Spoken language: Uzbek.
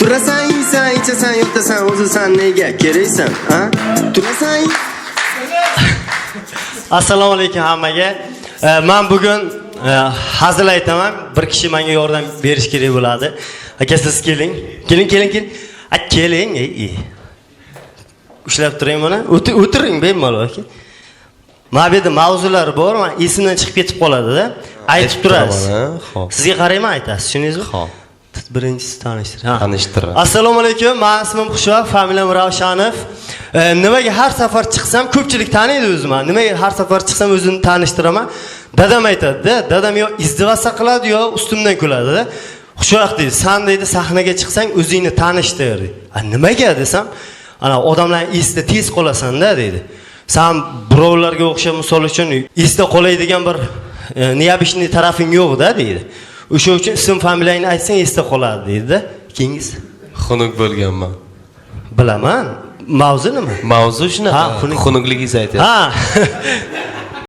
Turasan, yeysan, ichasan, yotasan, o'zisan nega keraksan, ha? Turasan. Assalomu alaykum hammaga. Men bugun hazil aytaman. Bir kishi menga yordam berish kerak bo'ladi. Aka siz keling. Keling. Keling. Ushlab turing mana. O'tiring bemalol aka. Mana bu yerda mavzular bor, men esimdan chiqib ketib qoladi-da. Aytib turasiz. Sizga qarayman aytasiz, tushundingizmi? Xo'p. Birinchisi tanishtir. Tanishtirib. Assalomu alaykum. Men ismim Xushvaq, familiyam Ravshanov. Nimaga har safar chiqsam ko'pchilik taniydi o'zimni. Nimaga har safar chiqsam o'zini tanishtiraman? Dadam aytadi-da, dadam yo izdivasa qiladi yo ustimdan kuladi-da. Xushvaq deydi, sen deydi sahnaga chiqsang o'zingni tanishtir deydi. Nimaga desam, ana odamlarning esida tez qolasan-da deydi. Sen birovlarga o'xshab misol uchun esda qolaydigan bir niyabishni tarafing yo'q-da deydi. O'sha uchun ism familiyangni aytsang esda qoladi deydi-da. Kengiz Xunuk bo'lganman. Bilaman. Mavzu nima? Mavzu shunaqa. Xunukligingizni aytyapsiz. Ha.